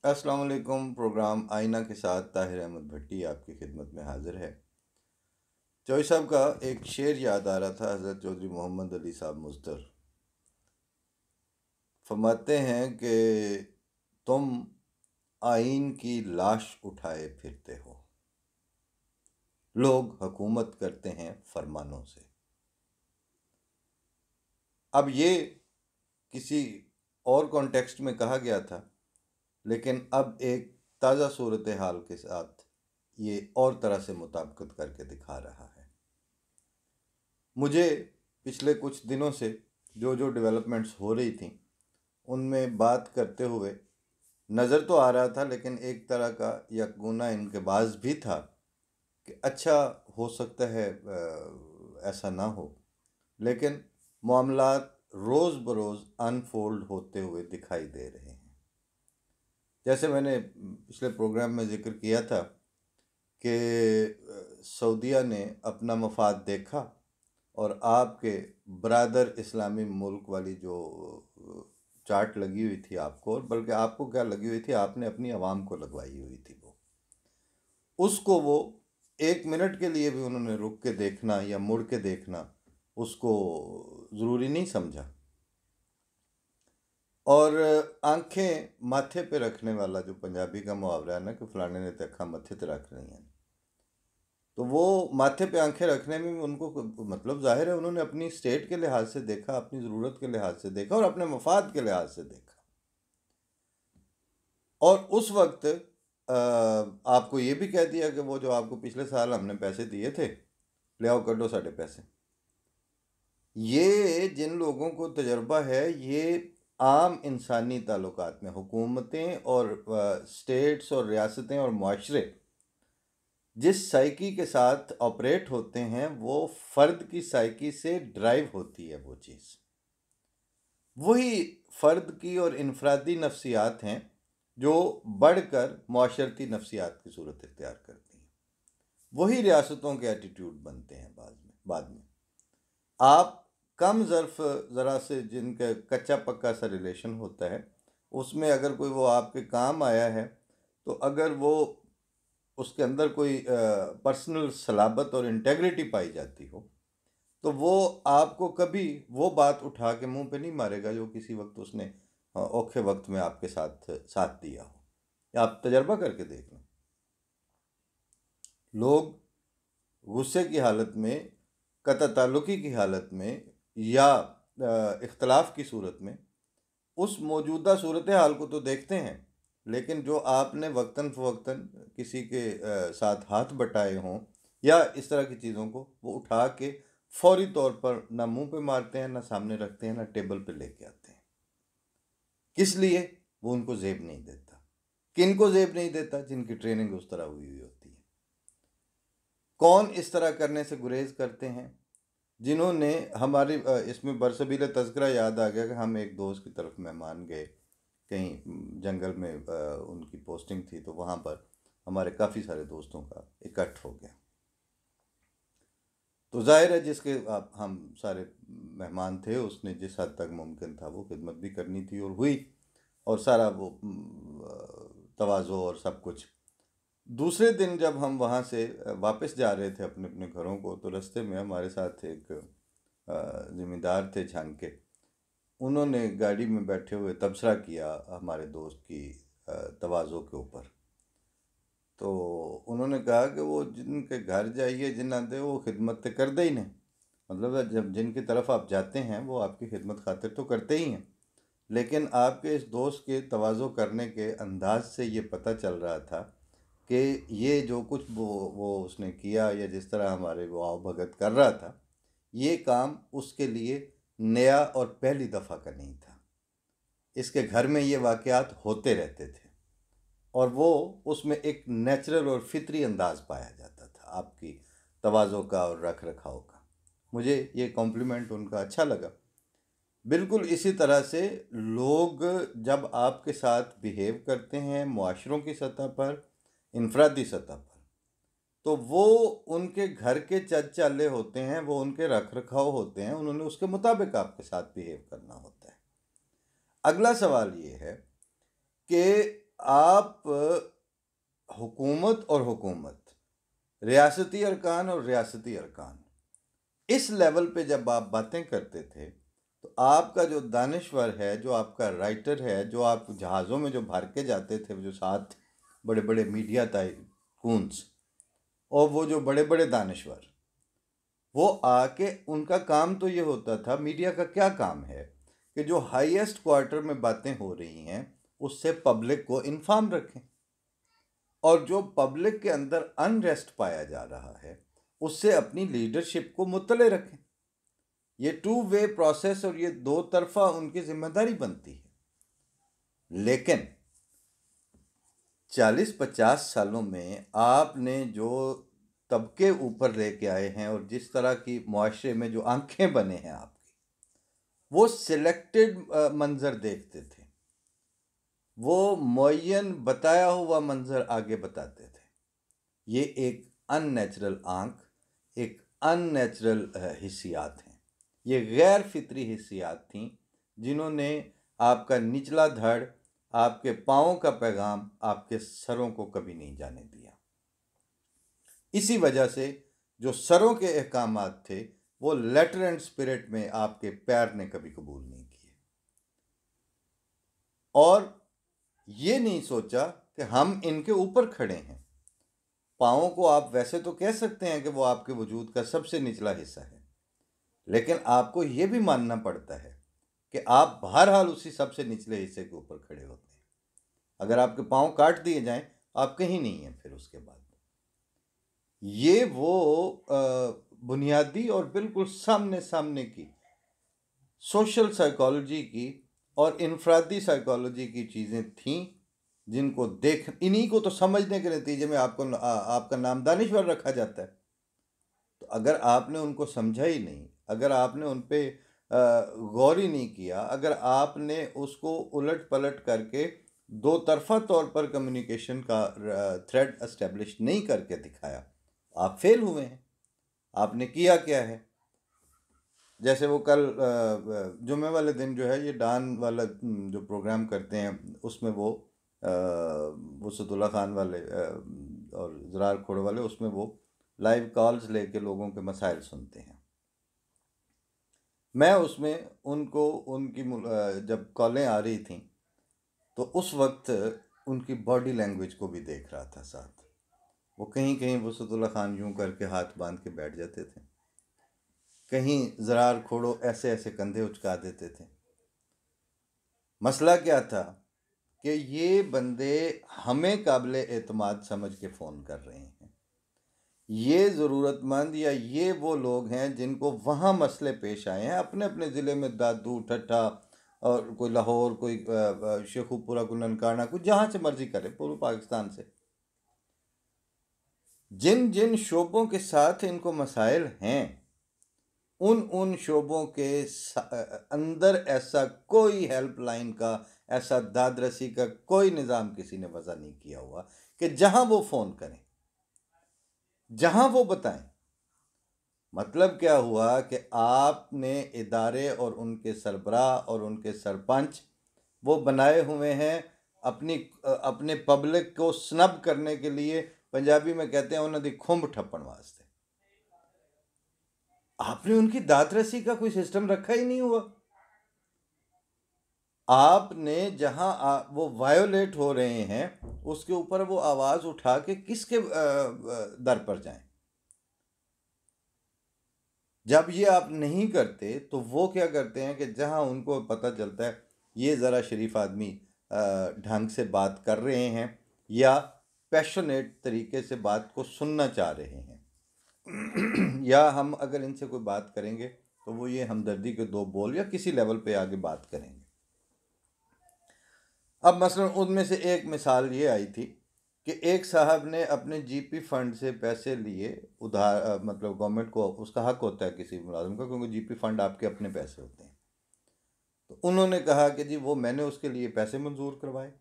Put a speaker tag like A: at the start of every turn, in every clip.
A: अस्सलाम वालेकुम। प्रोग्राम आईना के साथ ताहिर अहमद भट्टी आपकी खिदमत में हाजिर है। चौधरी साहब का एक शेर याद आ रहा था। हज़रत चौधरी मोहम्मद अली साहब मुज़्ज़फ़र फरमाते हैं कि तुम आइन की लाश उठाए फिरते हो, लोग हुकूमत करते हैं फरमानों से। अब ये किसी और कॉन्टेक्स्ट में कहा गया था, लेकिन अब एक ताज़ा सूरत हाल के साथ ये और तरह से मुताबिकत करके दिखा रहा है। मुझे पिछले कुछ दिनों से जो जो डेवलपमेंट्स हो रही थी उनमें बात करते हुए नज़र तो आ रहा था, लेकिन एक तरह का यकगुना इनकबाज भी था कि अच्छा हो सकता है ऐसा ना हो, लेकिन मामलात रोज़ बरोज़ अनफोल्ड होते हुए दिखाई दे रहे हैं। जैसे मैंने पिछले प्रोग्राम में जिक्र किया था कि सऊदीया ने अपना मफाद देखा और आपके ब्रादर इस्लामी मुल्क वाली जो चार्ट लगी हुई थी आपको, और बल्कि आपको क्या लगी हुई थी, आपने अपनी आवाम को लगवाई हुई थी, उसको वो एक मिनट के लिए भी उन्होंने रुक के देखना या मुड़ के देखना उसको ज़रूरी नहीं समझा। और आंखें माथे पे रखने वाला जो पंजाबी का मुहावरा है ना कि फलाने ने तो अखा मत्थे ते रख रही हैं, तो वो माथे पे आंखें रखने में भी उनको मतलब जाहिर है उन्होंने अपनी स्टेट के लिहाज से देखा, अपनी ज़रूरत के लिहाज से देखा और अपने मफाद के लिहाज से देखा। और उस वक्त आपको ये भी कह दिया कि वो जो आपको पिछले साल हमने पैसे दिए थे, ले आओ कड्डो साढ़े पैसे। ये जिन लोगों को तजर्बा है, ये आम इंसानी ताल्लुकात में हुकूमतें और स्टेट्स और रियासतें और माशरे जिस साइकी के साथ ऑपरेट होते हैं, वो फ़र्द की साइकी से ड्राइव होती है। वो चीज़ वही फ़र्द की और इनफरादी नफ्सियात हैं जो बढ़कर माशरती नफ्सियात की सूरत इख्तियार करती हैं। वही रियासतों के एटीट्यूड बनते हैं बाद में। आप कम ज़रा से जिनका कच्चा पक्का सा रिलेशन होता है, उसमें अगर कोई वो आपके काम आया है, तो अगर वो उसके अंदर कोई पर्सनल सलाबत और इंटेग्रिटी पाई जाती हो, तो वो आपको कभी वो बात उठा के मुंह पे नहीं मारेगा जो किसी वक्त उसने औखे वक्त में आपके साथ साथ दिया हो। या आप तजर्बा करके देख लें, लोग गुस्से की हालत में, कता ताल्लुकी की हालत में या इख्तलाफ की सूरत में उस मौजूदा सूरत हाल को तो देखते हैं, लेकिन जो आपने वक्तन फ़वक्तन किसी के साथ हाथ बटाए हों या इस तरह की चीज़ों को वो उठा के फौरी तौर पर ना मुंह पे मारते हैं, ना सामने रखते हैं, ना टेबल पे लेके आते हैं। किस लिए? वो उनको जेब नहीं देता। किन को जेब नहीं देता? जिनकी ट्रेनिंग उस तरह हुई हुई होती है। कौन इस तरह करने से गुरेज करते हैं? जिन्होंने हमारी इसमें बरसबील तज़किरा याद आ गया कि हम एक दोस्त की तरफ मेहमान गए, कहीं जंगल में उनकी पोस्टिंग थी, तो वहाँ पर हमारे काफ़ी सारे दोस्तों का इकट्ठ हो गया। तो जाहिर है जिसके हम सारे मेहमान थे, उसने जिस हद तक मुमकिन था वो खिदमत भी करनी थी और हुई, और सारा वो तवाज़ो और सब कुछ। दूसरे दिन जब हम वहाँ से वापस जा रहे थे अपने अपने घरों को, तो रास्ते में हमारे साथ एक ज़िम्मेदार थे झांग के। उन्होंने गाड़ी में बैठे हुए तबसरा किया हमारे दोस्त की तवाज़ो के ऊपर। तो उन्होंने कहा कि वो जिनके घर जाइए जिन्ना दे वो खिदमत तो कर दे ही नहीं, मतलब जब जिनकी तरफ आप जाते हैं वो आपकी खिदमत खातिर तो करते ही हैं, लेकिन आपके इस दोस्त के तवाज़ो करने के अंदाज से ये पता चल रहा था कि ये जो कुछ वो उसने किया या जिस तरह हमारे वो आवभगत कर रहा था, ये काम उसके लिए नया और पहली दफ़ा का नहीं था। इसके घर में ये वाक़यात होते रहते थे और वो उसमें एक नेचुरल और फितरी अंदाज पाया जाता था आपकी तवाज़ो का और रख रखाव का। मुझे ये कॉम्प्लीमेंट उनका अच्छा लगा। बिल्कुल इसी तरह से लोग जब आपके साथ बिहेव करते हैं मुआशरों की सतह पर, इनफरादी सतह पर, तो वो उनके घर के चल चाले होते हैं, वो उनके रख रखाव होते हैं, उन्होंने उसके मुताबिक आपके साथ बिहेव करना होता है। अगला सवाल ये है कि आप हुकूमत और हुकूमत, रियासती अरकान और रियासती अरकान, इस लेवल पे जब आप बातें करते थे तो आपका जो दानिश्वर है, जो आपका राइटर है, जो आप जहाज़ों में जो भर के जाते थे, जो साथ बड़े बड़े मीडिया टाइकून्स और वो जो बड़े बड़े दानिश्वर, वो आके उनका काम तो ये होता था, मीडिया का क्या काम है कि जो हाईएस्ट क्वार्टर में बातें हो रही हैं उससे पब्लिक को इन्फॉर्म रखें, और जो पब्लिक के अंदर अनरेस्ट पाया जा रहा है उससे अपनी लीडरशिप को मुत्तले रखें। ये टू वे प्रोसेस और ये दो तरफा उनकी जिम्मेदारी बनती है। लेकिन 40-50 सालों में आपने जो तबके ऊपर लेके आए हैं और जिस तरह की मुआशरे में जो आंखें बने हैं आपकी, वो सिलेक्टेड मंजर देखते थे, वो मुअय्यन बताया हुआ मंजर आगे बताते थे। ये एक अननेचुरल आंख, एक अननेचुरल हिस्सियात हैं, ये गैर फितरी हिस्सियात थीं जिन्होंने आपका निचला धड़, आपके पाँव का पैगाम आपके सरों को कभी नहीं जाने दिया। इसी वजह से जो सरों के अहकामात थे वो लेटर एंड स्पिरिट में आपके पैर ने कभी कबूल नहीं किए, और ये नहीं सोचा कि हम इनके ऊपर खड़े हैं। पाँव को आप वैसे तो कह सकते हैं कि वो आपके वजूद का सबसे निचला हिस्सा है, लेकिन आपको ये भी मानना पड़ता है कि आप बहरहाल उसी सबसे निचले हिस्से के ऊपर खड़े होते हैं। अगर आपके पाँव काट दिए जाएं आप कहीं नहीं हैं फिर उसके बाद। ये वो बुनियादी और बिल्कुल सामने सामने की सोशल साइकोलॉजी की और इनफरादी साइकोलॉजी की चीज़ें थीं जिनको देख, इन्हीं को तो समझने के नतीजे में आपको आपका नाम दानिश्वर रखा जाता है। तो अगर आपने उनको समझा ही नहीं, अगर आपने उन पे गौर ही नहीं किया, अगर आपने उसको उलट पलट करके दो तरफा तौर पर कम्युनिकेशन का थ्रेड एस्टेब्लिश नहीं करके दिखाया, आप फेल हुए हैं। आपने किया क्या है? जैसे वो कल जुम्मे वाले दिन जो है ये डान वाला जो प्रोग्राम करते हैं उसमें वो वसतुल्ला खान वाले और ज़रार खोड़ वाले, उसमें वो लाइव कॉल्स लेके लोगों के मसाइल सुनते हैं। मैं उसमें उनको उनकी जब कॉलें आ रही थी तो उस वक्त उनकी बॉडी लैंग्वेज को भी देख रहा था साथ। वो कहीं कहीं वसतुल्ला खान यूं करके हाथ बांध के बैठ जाते थे, कहीं ज़रार खोड़ो ऐसे ऐसे कंधे उचका देते थे। मसला क्या था कि ये बंदे हमें काबिले एतमाद समझ के फ़ोन कर रहे हैं। ये ज़रूरतमंद या ये वो लोग हैं जिनको वहाँ मसले पेश आए हैं अपने अपने ज़िले में, दादू ठट्ठा और कोई लाहौर, कोई शेखुपुरा, कोई ननकाना, कोई जहाँ से मर्जी करे पूर्व पाकिस्तान से, जिन जिन शोबों के साथ इनको मसाइल हैं उन शोबों के अंदर ऐसा कोई हेल्पलाइन का, ऐसा दादरसी का कोई निज़ाम किसी ने वज़ा नहीं किया हुआ कि जहां वो फ़ोन करें, जहां वो बताएं। मतलब क्या हुआ कि आपने इदारे और उनके सरबराह और उनके सरपंच वो बनाए हुए हैं अपने पब्लिक को स्नब करने के लिए। पंजाबी में कहते हैं उन्होंने खुंब ठप्पण वास्ते। आपने उनकी दादरसी का कोई सिस्टम रखा ही नहीं हुआ। आपने जहां वो वायोलेट हो रहे हैं उसके ऊपर वो आवाज उठा के किसके दर पर जाएं? जब ये आप नहीं करते तो वो क्या करते हैं कि जहां उनको पता चलता है ये ज़रा शरीफ आदमी ढंग से बात कर रहे हैं या पैशनेट तरीके से बात को सुनना चाह रहे हैं या हम अगर इनसे कोई बात करेंगे तो वो ये हमदर्दी के दो बोल या किसी लेवल पे आगे बात करेंगे। अब मसलन उनमें से एक मिसाल ये आई थी कि एक साहब ने अपने जीपी फंड से पैसे लिए उधार, मतलब गवर्नमेंट को उसका हक होता है किसी मुलाजिम का, क्योंकि जीपी फंड आपके अपने पैसे होते हैं। तो उन्होंने कहा कि जी वो मैंने उसके लिए पैसे मंजूर करवाए,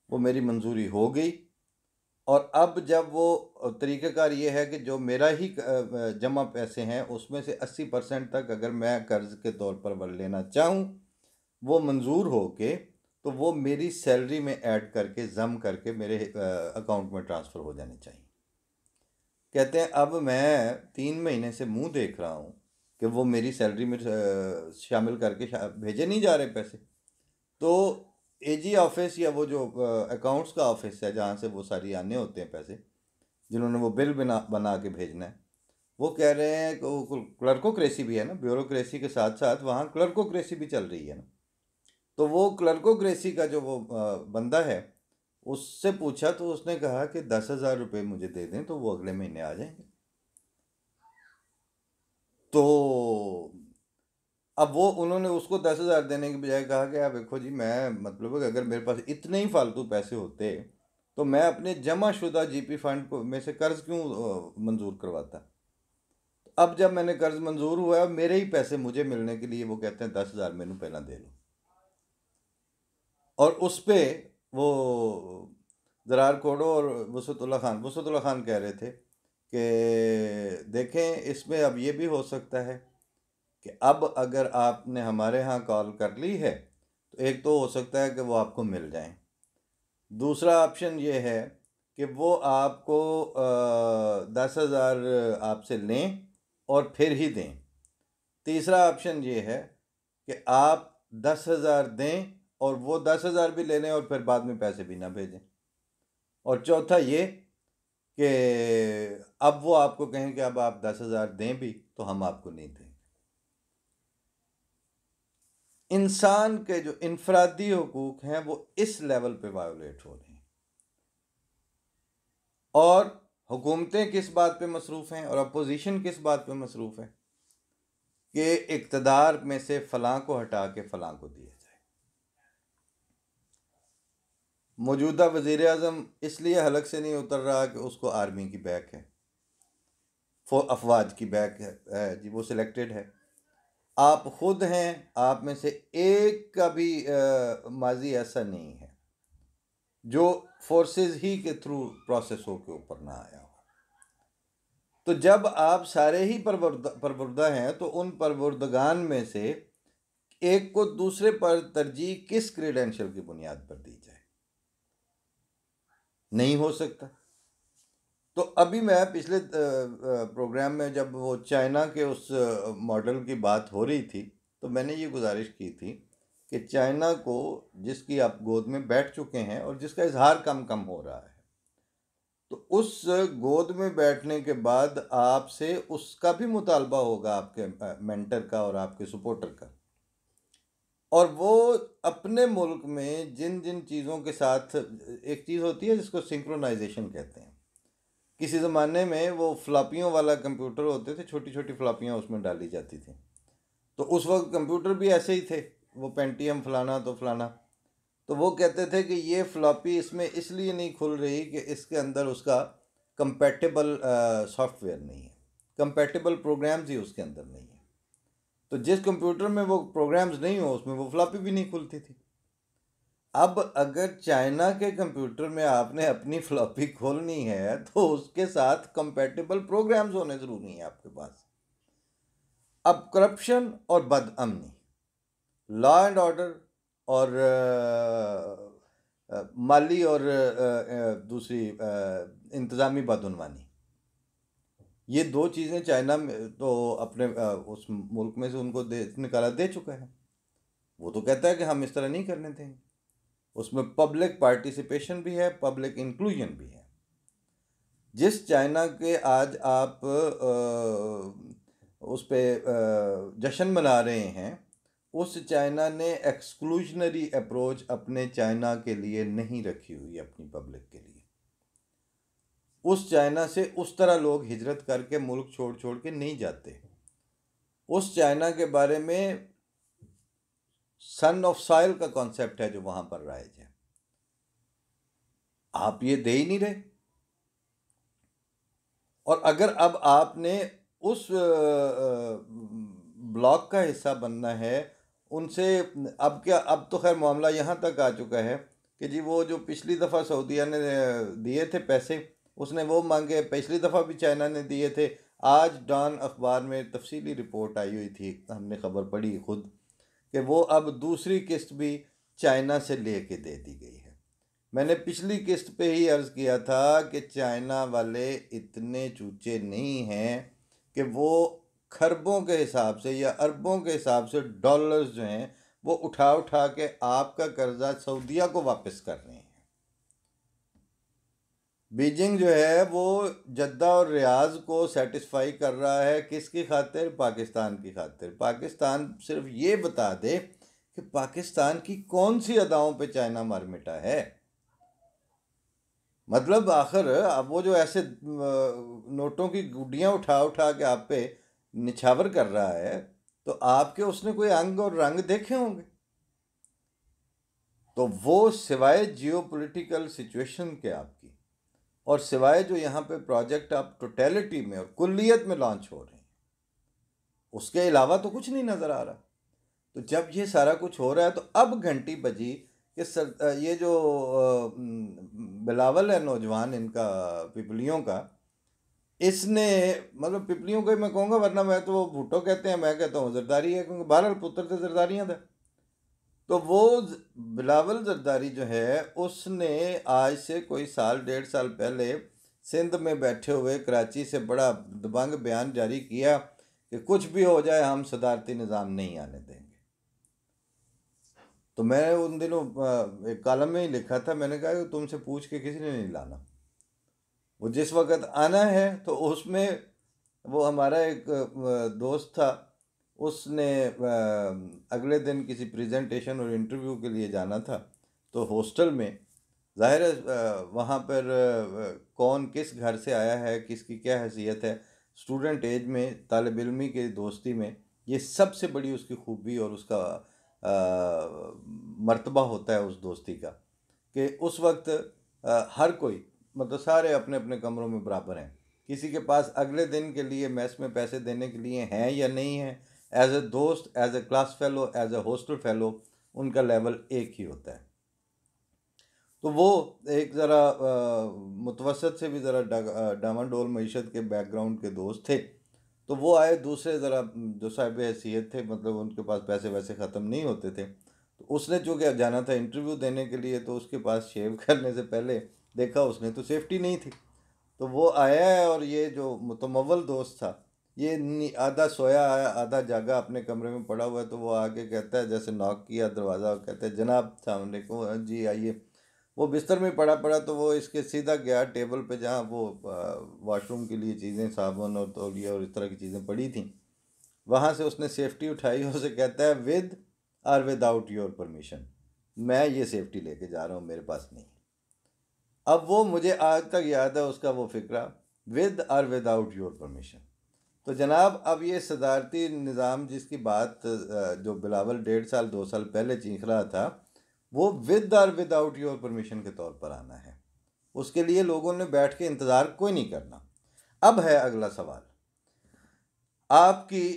A: वो मेरी मंजूरी हो गई, और अब जब वो तरीक़ाकार ये है कि जो मेरा ही जमा पैसे हैं उसमें से 80% तक अगर मैं कर्ज़ के तौर पर लेना चाहूँ वो मंजूर हो के तो वो मेरी सैलरी में ऐड करके जम करके मेरे अकाउंट में ट्रांसफ़र हो जाने चाहिए। कहते हैं अब मैं 3 महीने से मुंह देख रहा हूँ कि वो मेरी सैलरी में शामिल करके भेजे नहीं जा रहे पैसे। तो एजी ऑफिस या वो जो अकाउंट्स का ऑफिस है जहाँ से वो सारी आने होते हैं पैसे, जिन्होंने वो बिल बना बना के भेजना है, वो कह रहे हैं कि वो क्लर्कोक्रेसी भी है ना, ब्यूरोक्रेसी के साथ साथ वहाँ क्लर्कोक्रेसी भी चल रही है ना। तो वो क्लर्कोक्रेसी का जो वो बंदा है, उससे पूछा तो उसने कहा कि 10,000 रुपये मुझे दे दें तो वो अगले महीने आ जाएंगे। तो अब वो उन्होंने उसको 10,000 देने की बजाय कहा कि आप देखो जी, मैं मतलब अगर मेरे पास इतने ही फालतू पैसे होते तो मैं अपने जमा शुदा जीपी फंड को में से कर्ज क्यों मंजूर करवाता। अब जब मैंने कर्ज मंजूर हुआ है, मेरे ही पैसे मुझे मिलने के लिए वो कहते हैं 10,000 मैनू पहला दे लो। और उस पे वो दरार कोडो और वसतुल्ला खान कह रहे थे कि देखें, इसमें अब ये भी हो सकता है कि अब अगर आपने हमारे यहाँ कॉल कर ली है तो एक तो हो सकता है कि वो आपको मिल जाएं, दूसरा ऑप्शन ये है कि वो आपको 10,000 आपसे लें और फिर ही दें, तीसरा ऑप्शन ये है कि आप 10,000 दें और वो 10,000 भी ले लें और फिर बाद में पैसे भी ना भेजें, और चौथा ये कि अब वो आपको कहें कि अब आप 10,000 दें भी तो हम आपको नहीं दें। इंसान के जो इनफरादी हुकूक हैं वो इस लेवल पे वायोलेट हो रहे हैं, और हुकूमतें किस बात पे मसरूफ़ हैं और अपोजिशन किस बात पे मसरूफ़ है कि इक़्तिदार में से फ़लाँ को हटा के फ़लाँ को दिया जाए। मौजूदा वज़ीर आज़म इसलिए हलक से नहीं उतर रहा कि उसको आर्मी की बैक है, अफवाज की बैक है जी, वो सिलेक्टेड है। आप खुद हैं, आप में से एक का भी माजी ऐसा नहीं है जो फोर्सेस ही के थ्रू प्रोसेस हो के ऊपर ना आया हो। तो जब आप सारे ही परवरदा हैं तो उन परवरदगान में से एक को दूसरे पर तरजीह किस क्रेडेंशियल की बुनियाद पर दी जाए? नहीं हो सकता। तो अभी मैं पिछले प्रोग्राम में जब वो चाइना के उस मॉडल की बात हो रही थी तो मैंने ये गुजारिश की थी कि चाइना को, जिसकी आप गोद में बैठ चुके हैं और जिसका इजहार कम कम हो रहा है, तो उस गोद में बैठने के बाद आपसे उसका भी मुतालबा होगा, आपके मेंटर का और आपके सपोर्टर का, और वो अपने मुल्क में जिन जिन चीज़ों के साथ, एक चीज़ होती है जिसको सिंक्रोनाइजेशन कहते हैं। किसी ज़माने में वो फ्लॉपियों वाला कंप्यूटर होते थे, छोटी छोटी फ्लॉपियाँ उसमें डाली जाती थी, तो उस वक्त कंप्यूटर भी ऐसे ही थे, वो पेंटियम फलाना तो फलाना। तो वो कहते थे कि ये फ्लॉपी इसमें इसलिए नहीं खुल रही कि इसके अंदर उसका कंपैटिबल सॉफ्टवेयर नहीं है, कंपैटिबल प्रोग्राम्स ही उसके अंदर नहीं है। तो जिस कंप्यूटर में वो प्रोग्राम्स नहीं हो उसमें वो फ्लॉपी भी नहीं खुलती थी। अब अगर चाइना के कंप्यूटर में आपने अपनी फ्लॉपी खोलनी है तो उसके साथ कंपैटिबल प्रोग्राम्स होने ज़रूरी हैं आपके पास। अब करप्शन और बदअमनी, लॉ एंड ऑर्डर और माली और दूसरी इंतज़ामी बदउनवानी, ये दो चीज़ें चाइना में तो अपने उस मुल्क में से उनको निकाला दे चुका है। वो तो कहता है कि हम इस तरह नहीं करने देंगे। उसमें पब्लिक पार्टिसिपेशन भी है, पब्लिक इंक्लूजन भी है। जिस चाइना के आज आप उस पे जश्न मना रहे हैं, उस चाइना ने एक्सक्लूजनरी अप्रोच अपने चाइना के लिए नहीं रखी हुई, अपनी पब्लिक के लिए। उस चाइना से उस तरह लोग हिजरत करके मुल्क छोड़ छोड़ के नहीं जाते। उस चाइना के बारे में सन ऑफ सॉइल का कॉन्सेप्ट है जो वहां पर राइज है, आप ये दे ही नहीं रहे। और अगर अब आपने उस ब्लॉक का हिस्सा बनना है उनसे, अब क्या, अब तो खैर मामला यहाँ तक आ चुका है कि जी वो जो पिछली दफ़ा सऊदीया ने दिए थे पैसे, उसने वो मांगे, पिछली दफ़ा भी चाइना ने दिए थे। आज डॉन अखबार में तफसीली रिपोर्ट आई हुई थी, हमने ख़बर पढ़ी खुद, कि वो अब दूसरी किस्त भी चाइना से लेके दे दी गई है। मैंने पिछली किस्त पे ही अर्ज़ किया था कि चाइना वाले इतने चूचे नहीं हैं कि वो खरबों के हिसाब से या अरबों के हिसाब से डॉलर्स जो हैं वो उठा उठा के आपका कर्जा सऊदीया को वापस कर रहे हैं। बीजिंग जो है वो जद्दा और रियाज को सेटिस्फाई कर रहा है, किसकी खातिर? पाकिस्तान की खातिर। पाकिस्तान सिर्फ ये बता दे कि पाकिस्तान की कौन सी अदाओं पे चाइना मर मिटा है। मतलब आखिर अब वो जो ऐसे नोटों की गुड्डियाँ उठा उठा के आप पे निछावर कर रहा है, तो आपके उसने कोई अंग और रंग देखे होंगे? तो वो सिवाय जियोपॉलिटिकल सिचुएशन के आपकी, और सिवाय जो यहाँ पे प्रोजेक्ट आप टोटलिटी में और कुल्लियत में लॉन्च हो रहे हैं, उसके अलावा तो कुछ नहीं नज़र आ रहा। तो जब ये सारा कुछ हो रहा है, तो अब घंटी बजी कि ये जो बिलावल है नौजवान इनका, पिपलियों का, इसने, मतलब पिपलियों को ही मैं कहूँगा, वरना मैं तो वो भुट्टो कहते हैं, मैं कहता हूँ जरदारी है, क्योंकि बहरहाल पुत्र तो जरदारियाँ था। तो वो बिलावल जरदारी जो है उसने आज से कोई साल 1.5 साल पहले सिंध में बैठे हुए कराची से बड़ा दबंग बयान जारी किया कि कुछ भी हो जाए हम सदारती निज़ाम नहीं आने देंगे। तो मैं उन दिनों एक कॉलम में ही लिखा था, मैंने कहा कि तुमसे पूछ के किसी ने नहीं लाना, वो जिस वक्त आना है। तो उसमें वो हमारा एक दोस्त था, उसने अगले दिन किसी प्रेजेंटेशन और इंटरव्यू के लिए जाना था। तो हॉस्टल में ज़ाहिर है वहाँ पर कौन किस घर से आया है, किसकी क्या हैसियत है, स्टूडेंट एज में, तालिब इल्मी के दोस्ती में, ये सबसे बड़ी उसकी खूबी और उसका मर्तबा होता है उस दोस्ती का, कि उस वक्त हर कोई, मतलब सारे अपने अपने कमरों में बराबर हैं। किसी के पास अगले दिन के लिए मैस में पैसे देने के लिए हैं या नहीं है, एज ए दोस्त, as a class fellow, as a hostel fellow, उनका लेवल एक ही होता है। तो वो एक ज़रा मुतवसत से भी ज़रा डामाडोल मईशत के बैकग्राउंड के दोस्त थे। तो वो आए, दूसरे ज़रा जो साहिब हैसियत थे, मतलब उनके पास पैसे वैसे ख़त्म नहीं होते थे। तो उसने जो क्या जाना था इंटरव्यू देने के लिए, तो उसके पास शेव करने से पहले देखा उसने तो सेफ्टी नहीं थी। तो वो आया है, और ये जो मुतमव्वल दोस्त था, ये आधा सोया आया आधा जागा अपने कमरे में पड़ा हुआ है। तो वो आके कहता है, जैसे नॉक किया दरवाज़ा, और कहता है जनाब अस्सलाम वालेकुम, जी आइए। वो बिस्तर में पड़ा पड़ा, तो वो इसके सीधा गया टेबल पे जहाँ वो वॉशरूम के लिए चीज़ें, साबुन और तौलिया और इस तरह की चीज़ें पड़ी थी। वहाँ से उसने सेफ्टी उठाई, उसे कहता है विद और विदाउट योर परमिशन, मैं ये सेफ्टी लेके जा रहा हूँ, मेरे पास नहीं। अब वो मुझे आज तक याद है उसका वो फिक्रा, विद और विदाउट योर परमिशन। तो जनाब अब ये सदारती निज़ाम जिसकी बात जो बिलावल 1.5 साल 2 साल पहले चीख रहा था, वो विद और विदाउट योर परमिशन के तौर पर आना है। उसके लिए लोगों ने बैठ के इंतज़ार कोई नहीं करना। अब है अगला सवाल, आपकी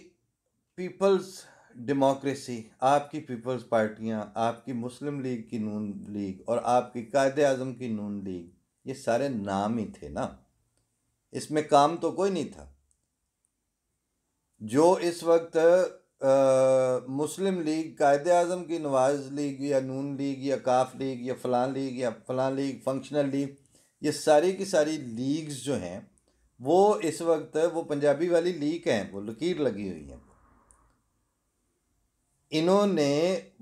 A: पीपल्स डेमोक्रेसी, आपकी पीपल्स पार्टियां, आपकी मुस्लिम लीग की नून लीग और आपकी कायदे आज़म की नून लीग, ये सारे नाम ही थे ना, इसमें काम तो कोई नहीं था। जो इस वक्त मुस्लिम लीग, कायदे आज़म की नवाज लीग या नून लीग या काफ लीग या फलां लीग, फंक्शनल लीग, ये सारी की सारी लीग्स जो हैं वो इस वक्त वो पंजाबी वाली लीग हैं, वो लकीर लगी हुई हैं। इन्होंने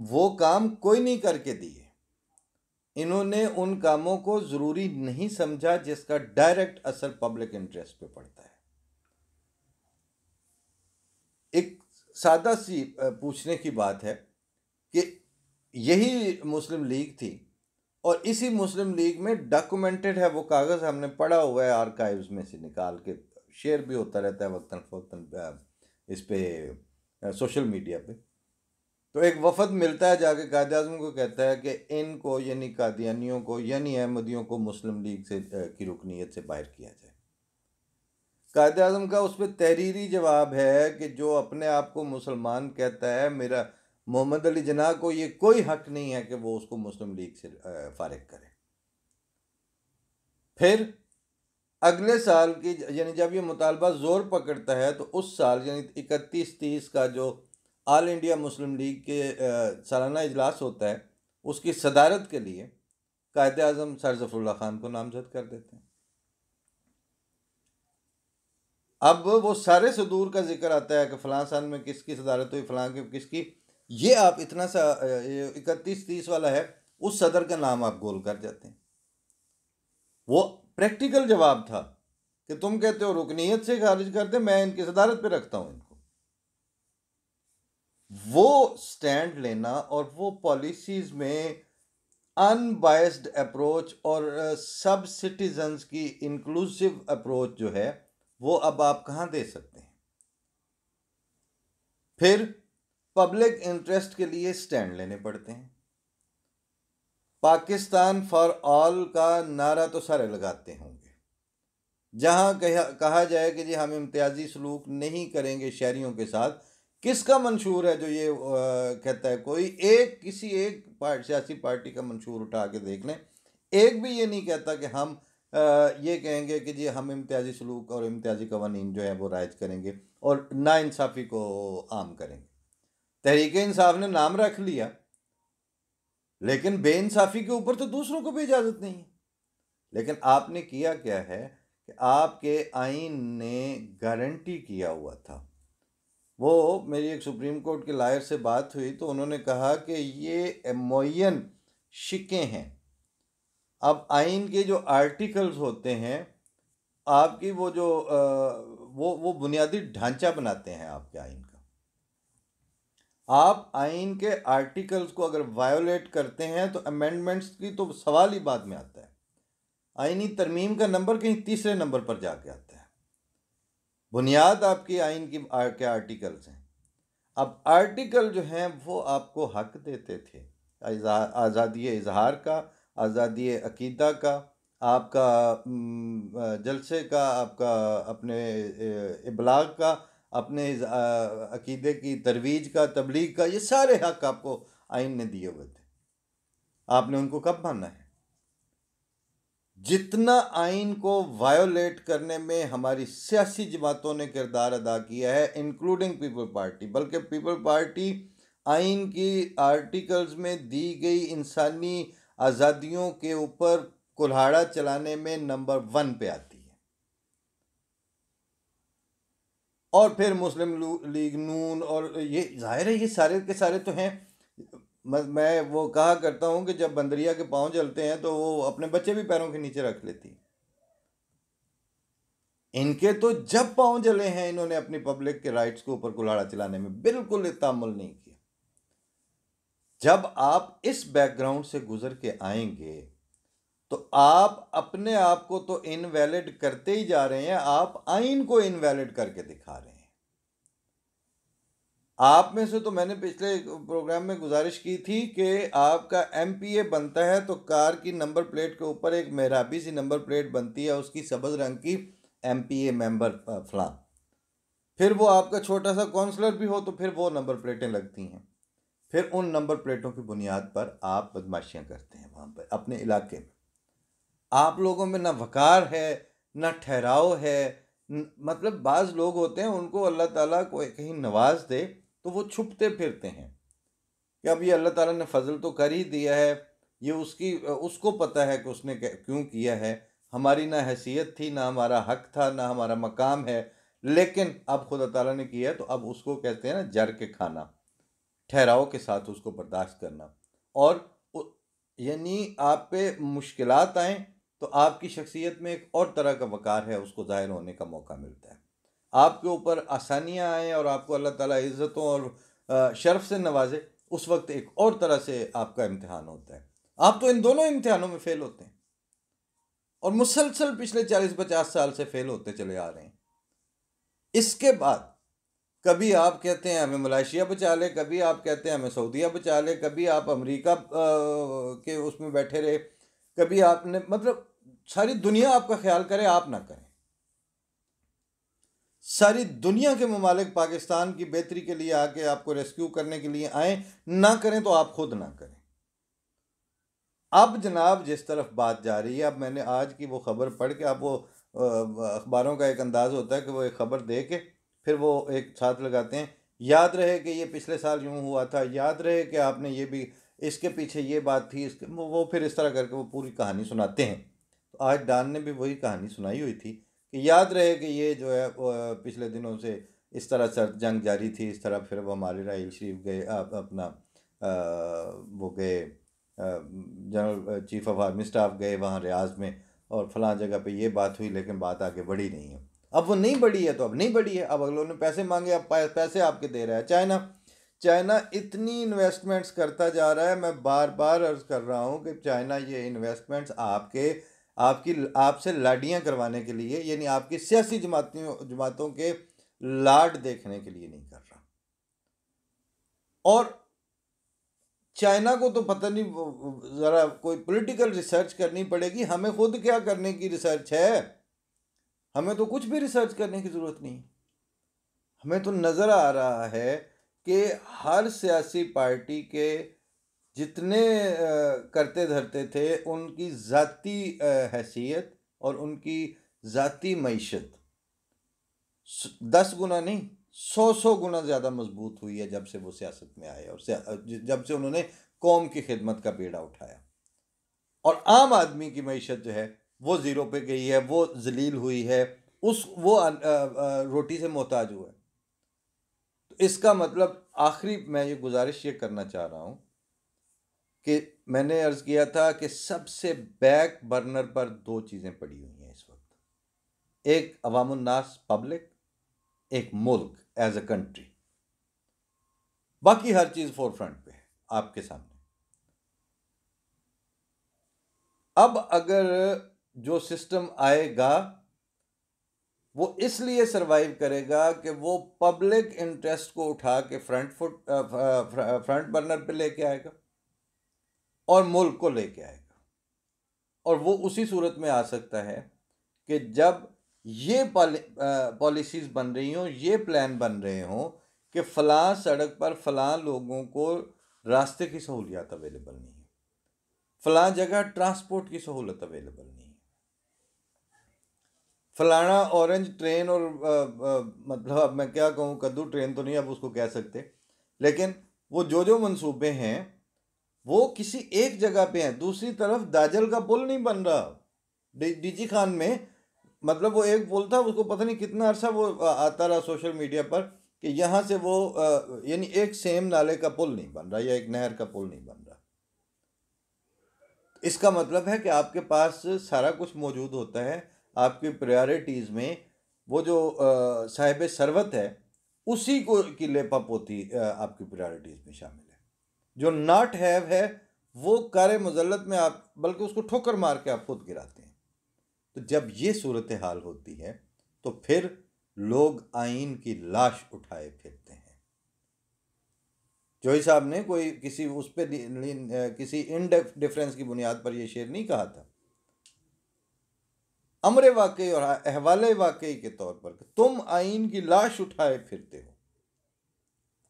A: वो काम कोई नहीं करके दिए, इन्होंने उन कामों को ज़रूरी नहीं समझा जिसका डायरेक्ट असर पब्लिक इंटरेस्ट पे पड़ता है। एक सादा सी पूछने की बात है कि यही मुस्लिम लीग थी, और इसी मुस्लिम लीग में डॉक्यूमेंटेड है, वो कागज़ हमने पढ़ा हुआ है आर्काइव्स में से निकाल के, शेयर भी होता रहता है वक्तन फ़वक्तन इस पे सोशल मीडिया पे। तो एक वफद मिलता है, जाके कायद आज़म को कहता है कि इनको, यानी कादियानियों को, यानी अहमदियों को मुस्लिम लीग से की रुकनीत से बाहर किया जाए। कायद आज़म का उस पर तहरीरी जवाब है कि जो अपने आप को मुसलमान कहता है, मेरा मोहम्मद अली जिन्ना को ये कोई हक नहीं है कि वो उसको मुस्लिम लीग से फारिग करे। फिर अगले साल की, यानी जब ये मुतालबा ज़ोर पकड़ता है, तो उस साल यानी 31-30 का जो ऑल इंडिया मुस्लिम लीग के सालाना इजलास होता है, उसकी सदारत के लिए कायद आज़म सर ज़फ़रुल्लाह खान को नामज़द कर देते हैं। अब वो सारे सदूर का जिक्र आता है कि फ़लाँ सन में किसकी सदारत हुई, फ़लाँ की किसकी, ये आप इतना सा 31-30 वाला है, उस सदर का नाम आप गोल कर जाते हैं। वो प्रैक्टिकल जवाब था कि तुम कहते हो रुकनीयत से खारिज कर दे, मैं इनकी सदारत पे रखता हूँ इनको। वो स्टैंड लेना और वो पॉलिसीज़ में अनबायस्ड अप्रोच और सब सिटीजन्स की इंक्लूसिव अप्रोच जो है, वो अब आप कहाँ दे सकते हैं। फिर पब्लिक इंटरेस्ट के लिए स्टैंड लेने पड़ते हैं। पाकिस्तान फॉर ऑल का नारा तो सारे लगाते होंगे, जहां कहा जाए कि जी हम इम्तियाजी सलूक नहीं करेंगे शहरियों के साथ। किसका मंशूर है जो ये कहता है? कोई एक, किसी एक सियासी पार्टी का मंशूर उठा के देख लें, एक भी ये नहीं कहता कि हम ये कहेंगे कि जी हम इम्तियाजी सलूक और इम्तियाजी कवानीन जो है वो राइज करेंगे और नाइंसाफ़ी को आम करेंगे। तहरीक इंसाफ ने नाम रख लिया, लेकिन बेइंसाफ़ी के ऊपर तो दूसरों को भी इजाज़त नहीं है। लेकिन आपने किया क्या है कि आपके आइन ने गारंटी किया हुआ था। वो मेरी एक सुप्रीम कोर्ट के लायर से बात हुई तो उन्होंने कहा कि ये मुअय्यन शिकें हैं। अब आइन के जो आर्टिकल्स होते हैं, आपकी वो जो वो बुनियादी ढांचा बनाते हैं आपके आइन का। आप आइन के आर्टिकल्स को अगर वायोलेट करते हैं तो अमेंडमेंट्स की तो सवाल ही बाद में आता है। आइनी तरमीम का नंबर कहीं तीसरे नंबर पर जाके आता है। बुनियाद आपकी आइन की के आर्टिकल्स हैं। अब आर्टिकल जो हैं वो आपको हक देते थे आज़ादी इजहार का, आज़ादी अकीदा का, आपका जलसे का, आपका अपने इबलाग का, अपने अकीदे की तरवीज का, तबलीग का, ये सारे हक आपको आइन ने दिए हुए थे। आपने उनको कब माना है? जितना आइन को वायोलेट करने में हमारी सियासी जमातों ने किरदार अदा किया है, इंक्लूडिंग पीपल पार्टी, बल्कि पीपल पार्टी आइन की आर्टिकल्स में दी गई इंसानी आज़ादियों के ऊपर कुल्हाड़ा चलाने में नंबर 1 पे आती है। और फिर मुस्लिम लीग नून, और ये जाहिर है ये सारे के सारे तो हैं। मैं वो कहा करता हूँ कि जब बंदरिया के पाँव जलते हैं तो वो अपने बच्चे भी पैरों के नीचे रख लेती है। इनके तो जब पाँव जले हैं, इन्होंने अपनी पब्लिक के राइट्स के ऊपर कुल्हाड़ा चलाने में बिल्कुल तामुल नहीं किया। जब आप इस बैकग्राउंड से गुजर के आएंगे तो आप अपने आप को तो इनवैलिड करते ही जा रहे हैं, आप आइन को इनवैलिड करके दिखा रहे हैं। आप में से तो मैंने पिछले प्रोग्राम में गुजारिश की थी कि आपका एमपीए बनता है तो कार की नंबर प्लेट के ऊपर एक मेहराबी सी नंबर प्लेट बनती है, उसकी सब्ज़ रंग की, एमपीए मेंबर फलां। फिर वो आपका छोटा सा काउंसलर भी हो तो फिर वो नंबर प्लेटें लगती हैं। फिर उन नंबर प्लेटों की बुनियाद पर आप बदमाशियां करते हैं वहाँ पर अपने इलाके में। आप लोगों में ना वकार है, ना ठहराव है। मतलब बाज़ लोग होते हैं, उनको अल्लाह ताला को कहीं नवाज दे तो वो छुपते फिरते हैं कि अब ये अल्लाह ताला ने फजल तो कर ही दिया है, ये उसको पता है कि उसने क्यों किया है। हमारी ना हैसियत थी, ना हमारा हक था, ना हमारा मकाम है, लेकिन अब खुदा ताला ने किया तो अब उसको कहते हैं ना जर के खाना, ठहराव के साथ उसको बर्दाश्त करना। और यानी आप पे मुश्किलात आए तो आपकी शख्सियत में एक और तरह का वकार है, उसको ज़ाहिर होने का मौका मिलता है। आपके ऊपर आसानियाँ आएँ और आपको अल्लाह ताला इज़्ज़तों और शर्फ से नवाजे, उस वक्त एक और तरह से आपका इम्तिहान होता है। आप तो इन दोनों इम्तिहानों में फ़ेल होते हैं और मुसलसल पिछले 40-50 साल से फ़ेल होते चले आ रहे हैं। इसके बाद कभी आप कहते हैं हमें मलेशिया बचा ले, कभी आप कहते हैं हमें सऊदीया बचा ले, कभी आप अमेरिका के उसमें बैठे रहे, कभी आपने मतलब सारी दुनिया आपका ख्याल करे, आप ना करें। सारी दुनिया के ममालिक पाकिस्तान की बेहतरी के लिए आके आपको रेस्क्यू करने के लिए आए, ना करें तो आप खुद ना करें। अब जनाब जिस तरफ बात जा रही है, अब मैंने आज की वो ख़बर पढ़ के, अब वो अखबारों का एक अंदाज़ होता है कि वो एक ख़बर दे के फिर वो एक साथ लगाते हैं, याद रहे कि ये पिछले साल यूँ हुआ था, याद रहे कि आपने ये भी इसके पीछे ये बात थी, इसके वो फिर इस तरह करके वो पूरी कहानी सुनाते हैं। तो आज डॉन ने भी वही कहानी सुनाई हुई थी कि याद रहे कि ये जो है पिछले दिनों से इस तरह सर्द जंग जारी थी, इस तरह फिर वो हमारे राइल शरीफ गए, अपना वो गए, general chief of army staff गए वहाँ रियाज में, और फलां जगह पे ये बात हुई, लेकिन बात आगे बढ़ी नहीं है। अब वो नहीं बढ़ी है तो अब नहीं बढ़ी है, अब अगलों ने पैसे मांगे, अब पैसे आपके दे रहा है चाइना। चाइना इतनी इन्वेस्टमेंट्स करता जा रहा है, मैं बार बार अर्ज कर रहा हूँ कि चाइना ये इन्वेस्टमेंट्स आपकी आपसे लाडियाँ करवाने के लिए, यानी आपकी सियासी जमातों के लाड देखने के लिए नहीं कर रहा। और चाइना को तो पता नहीं, ज़रा कोई पॉलिटिकल रिसर्च करनी पड़ेगी, हमें खुद क्या करने की रिसर्च है? हमें तो कुछ भी रिसर्च करने की ज़रूरत नहीं। हमें तो नज़र आ रहा है कि हर सियासी पार्टी के जितने करते धरते थे, उनकी ज़ाती हैसियत और उनकी ज़ाती मईशत 10 गुना नहीं, 100 गुना ज़्यादा मजबूत हुई है जब से वो सियासत में आए, और जब से उन्होंने कौम की खिदमत का बीड़ा उठाया। और आम आदमी की मईशत जो है वो ज़ीरो पे गई है, वो जलील हुई है, वो रोटी से मोहताज हुआ है। तो इसका मतलब आखिरी मैं ये गुजारिश ये करना चाह रहा हूँ कि मैंने अर्ज़ किया था कि सबसे बैक बर्नर पर 2 चीज़ें पड़ी हुई हैं इस वक्त, एक अवामुन नास पब्लिक, एक मुल्क एज अ कंट्री। बाकी हर चीज़ फोरफ्रंट पे है आपके सामने। अब अगर जो सिस्टम आएगा वो इसलिए सरवाइव करेगा कि वो पब्लिक इंटरेस्ट को उठा के फ्रंट बर्नर पे लेके आएगा और मुल्क को लेके आएगा। और वो उसी सूरत में आ सकता है कि जब ये पॉलिसीज़ बन रही हों, ये प्लान बन रहे हों कि फ़लाँ सड़क पर फ़लाँ लोगों को रास्ते की सहूलियत अवेलेबल नहीं है, फ़लाँ जगह ट्रांसपोर्ट की सहूलत अवेलेबल नहीं है, फलाना ऑरेंज ट्रेन और मतलब अब मैं क्या कहूँ, कद्दू ट्रेन तो नहीं अब उसको कह सकते, लेकिन वो जो मंसूबे हैं वो किसी एक जगह पे हैं। दूसरी तरफ दाजल का पुल नहीं बन रहा डीजी खान में, मतलब वो एक पुल था, उसको पता नहीं कितना अरसा वो आता रहा सोशल मीडिया पर कि यहाँ से वो यानी एक सेम नाले का पुल नहीं बन रहा या एक नहर का पुल नहीं बन रहा। इसका मतलब है कि आपके पास सारा कुछ मौजूद होता है, आपकी प्रायोरिटीज़ में वो जो साहिब सरवत है उसी को की लेपा पोती आपकी प्रायोरिटीज़ में शामिल है। जो नॉट हैव है वो कार मुजल्लत में आप बल्कि उसको ठोकर मार के आप खुद गिराते हैं। तो जब ये सूरत हाल होती है तो फिर लोग आइन की लाश उठाए फिरते हैं। जोई साहब ने कोई किसी उस पर किसी डिफरेंस की बुनियाद पर यह शेर नहीं कहा था, अमरे वाकई और अहवाले वाकई के तौर पर तुम आइन की लाश उठाए फिरते हो।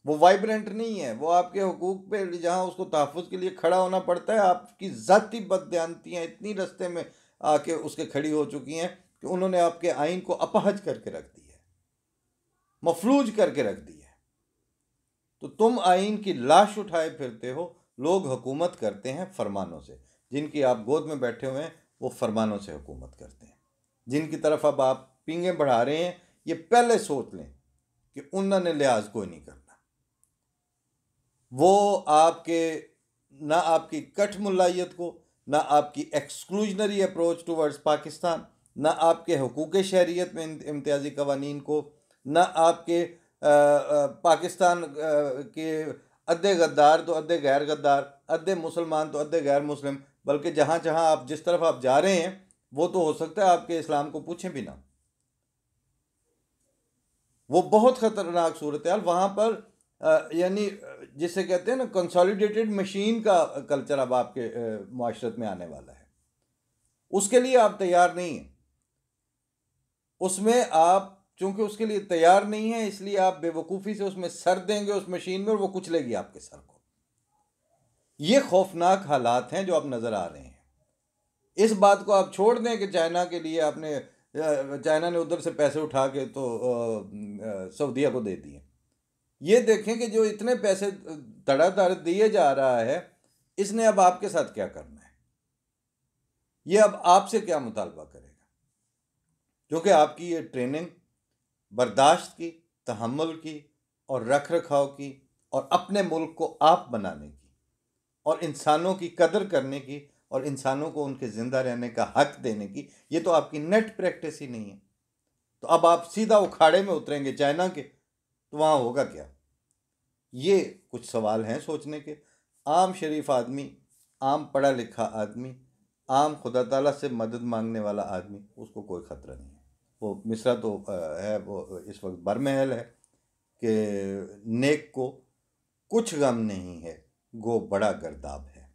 A: वो वाइब्रेंट नहीं है, वो आपके हुकूक पे जहाँ उसको तहफ़्फ़ुज़ के लिए खड़ा होना पड़ता है, आपकी ज़ाती बददियानतियाँ इतनी रस्ते में आके उसके खड़ी हो चुकी हैं कि उन्होंने आपके आइन को अपहज करके रख दी है, मफलूज करके रख दी है। तो तुम आइन की लाश उठाए फिरते हो। लोग हुकूमत करते हैं फरमानों से, जिनकी आप गोद में बैठे हुए हैं वो फरमानों से हुकूमत करते हैं। जिनकी तरफ अब आप पींगे बढ़ा रहे हैं, ये पहले सोच लें कि उन्होंने लिहाज कोई नहीं करना। वो आपके ना आपकी कठ मुलायत को, ना आपकी एक्सक्लूजनरी अप्रोच टूवर्ड्स पाकिस्तान, ना आपके हुकूक शहरियत में इम्तियाजी कवानीन को, ना आपके पाकिस्तान के अद्धे गद्दार तो अद्धे गैर गद्दार, अद्धे मुसलमान तो अद्धे गैर मुस्लिम, बल्कि जहाँ जहाँ आप जिस तरफ आप जा रहे हैं वो तो हो सकता है आपके इस्लाम को पूछें भी ना। वो बहुत ख़तरनाक सूरत हाल वहाँ पर यानी जिसे कहते हैं ना कंसोलिडेटेड मशीन का कल्चर अब आपके माशरत में आने वाला है। उसके लिए आप तैयार नहीं हैं, उसमें आप चूंकि उसके लिए तैयार नहीं है इसलिए आप बेवकूफ़ी से उसमें सर देंगे उस मशीन में और वो कुचलेगी आपके सर को। ये खौफनाक हालात हैं जो अब नज़र आ रहे हैं। इस बात को आप छोड़ दें कि चाइना के लिए आपने चाइना ने उधर से पैसे उठा के तो सऊदीया को दे दिए। ये देखें कि जो इतने पैसे धड़ाधड़ दिए जा रहा है, इसने अब आपके साथ क्या करना है, ये अब आपसे क्या मुतालबा करेगा, क्योंकि आपकी ये ट्रेनिंग बर्दाश्त की, तहम्मुल की और रख रखाव की और अपने मुल्क को आप बनाने की और इंसानों की कदर करने की और इंसानों को उनके ज़िंदा रहने का हक देने की, ये तो आपकी नेट प्रैक्टिस ही नहीं है। तो अब आप सीधा उखाड़े में उतरेंगे चाइना के, तो वहाँ होगा क्या? ये कुछ सवाल हैं सोचने के। आम शरीफ आदमी, आम पढ़ा लिखा आदमी, आम खुदा ताला से मदद मांगने वाला आदमी, उसको कोई ख़तरा नहीं है। वो मिसरा तो है, वो इस वक्त बरमहल है कि नेक को कुछ गम नहीं है, गो बड़ा गर्दाब है।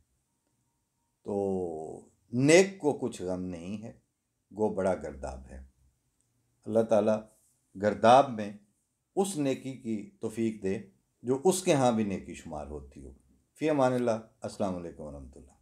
A: तो नेक को कुछ गम नहीं है, गो बड़ा गर्दाब है। अल्लाह ताला गर्दाब में उस नेकी की तौफीक दे जो उसके यहाँ भी नेकी शुमार होती हो। फ़ी अमानिल्लाह। अस्सलामु अलैकुम वरहमतुल्लाह।